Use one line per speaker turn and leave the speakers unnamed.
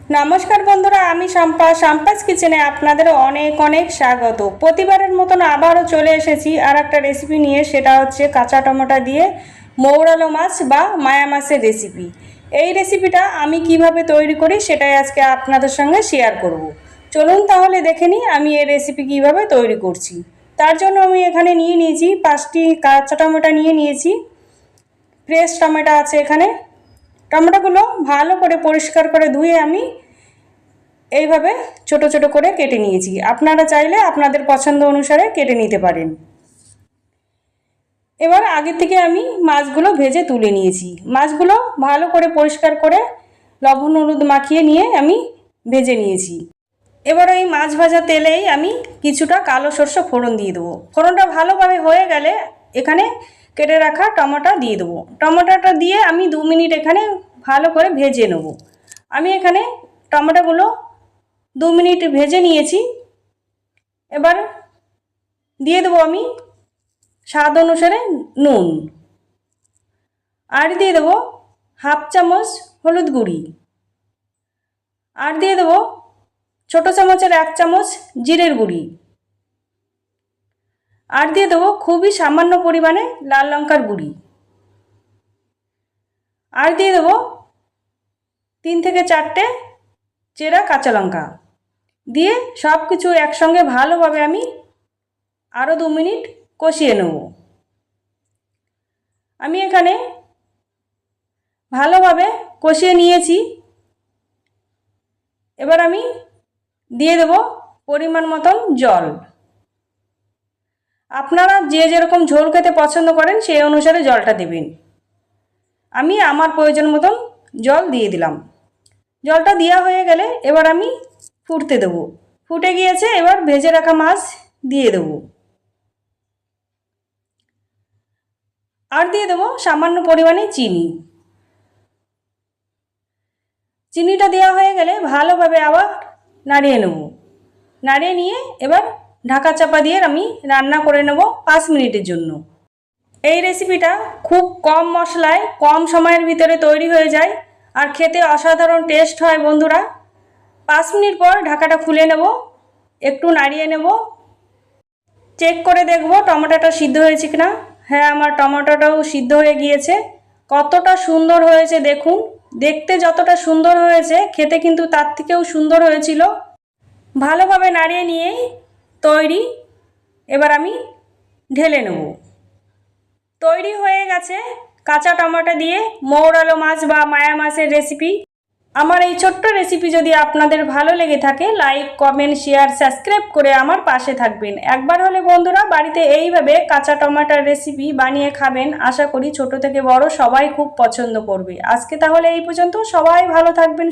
নমস্কার বন্ধুরা, আমি শাম্পাস কিচেনে আপনাদের অনেক অনেক স্বাগত। প্রতিবারের মতন আবারও চলে এসেছি আর একটা রেসিপি নিয়ে, সেটা হচ্ছে কাঁচা টমেটো দিয়ে মৌরালো মাছ বা মায়া মাছের রেসিপি। এই রেসিপিটা আমি কিভাবে তৈরি করি সেটাই আজকে আপনাদের সঙ্গে শেয়ার করব। চলুন তাহলে দেখে নিই আমি এই রেসিপি কিভাবে তৈরি করছি। তার জন্য আমি এখানে নিয়ে নিয়েছি 5টি কাঁচা টমেটো নিয়ে নিয়েছি। ফ্রেশ টমেটো আছে এখানে। টমেটোগুলো ভালো করে পরিষ্কার করে ধুয়ে আমি এইভাবে ছোট ছোট করে কেটে নিয়েছি। আপনারা চাইলে আপনাদের পছন্দ অনুসারে কেটে নিতে পারেন। এবার আগে থেকে আমি মাছগুলো ভেজে তুলে নিয়েছি। মাছগুলো ভালো করে পরিষ্কার করে লবণ হলুদ মাখিয়ে নিয়ে আমি ভেজে নিয়েছি। এবার ওই মাছ ভাজা তেলেই আমি কিছুটা কালো সরষে ফোড়ন দিয়ে দেবো। ফোড়নটা ভালোভাবে হয়ে গেলে এখানে কেটে রাখা টমেটো দিয়ে দেবো। টমেটোটা দিয়ে আমি 2 মিনিট এখানে ভালো করে ভেজে নেব। আমি এখানে টমেটোগুলো 2 মিনিট ভেজে নিয়েছি। এবার দিয়ে দেবো আমি স্বাদ অনুসারে নুন, আর দিয়ে দেবো হাফ চামচ হলুদ গুঁড়ি, আর দিয়ে দেবো ছোটো চামচের 1 চামচ জিরের গুঁড়ি, আর দিয়ে দেবো খুবই সামান্য পরিমাণে লাল লঙ্কার গুঁড়ি, আর দিয়ে দেবো 3 থেকে 4টে চেরা কাঁচা লঙ্কা দিয়ে সব কিছু একসঙ্গে ভালোভাবে আমি আরও 2 মিনিট কষিয়ে নেব। আমি এখানে ভালোভাবে কষিয়ে নিয়েছি। এবার আমি দিয়ে দেব পরিমাণ মতন জল। আপনারা যে যেরকম ঝোল খেতে পছন্দ করেন সেই অনুসারে জলটা দেবেন। আমি আমার প্রয়োজন মতন জল দিয়ে দিলাম। জলটা দেওয়া হয়ে গেলে এবার আমি ফুটতে দেবো। ফুটে গিয়েছে, এবার ভেজে রাখা মাছ দিয়ে দেবো, আর দিয়ে দেবো সামান্য পরিমাণে চিনি। চিনিটা দেওয়া হয়ে গেলে ভালোভাবে আবার নাড়িয়ে নেব। নাড়িয়ে নিয়ে এবার ঢাকা চাপা দিয়ে আমি রান্না করে নেব 5 মিনিটের জন্য। এই রেসিপিটা খুব কম মশলায় কম সময়ের ভিতরে তৈরি হয়ে যায় আর খেতে অসাধারণ টেস্ট হয় বন্ধুরা। 5 মিনিট পর ঢাকাটা খুলে নেব, একটু নাড়িয়ে নেব, চেক করে দেখব টমেটোটা সিদ্ধ হয়েছে কিনা। হ্যাঁ, আমার টমেটোটাও সিদ্ধ হয়ে গিয়েছে। কতটা সুন্দর হয়েছে দেখুন। দেখতে যতটা সুন্দর হয়েছে, খেতে কিন্তু তার থেকেও সুন্দর হয়েছিল। ভালোভাবে নাড়িয়ে নিয়েই তৈরি। এবার আমি ঢেলে নেব। তৈরি হয়ে গেছে কাঁচা টমেটো দিয়ে মৌরালো মাছ বা মায়া মাছের রেসিপি। আমার এই ছোট্ট রেসিপি যদি আপনাদের ভালো লেগে থাকে, লাইক কমেন্ট শেয়ার সাবস্ক্রাইব করে আমার পাশে থাকবেন। একবার হলে বন্ধুরা বাড়িতে এইভাবে কাঁচা টমেটোর রেসিপি বানিয়ে খাবেন। আশা করি ছোট থেকে বড় সবাই খুব পছন্দ করবে। আজকে তাহলে এই পর্যন্ত। সবাই ভালো থাকবেন।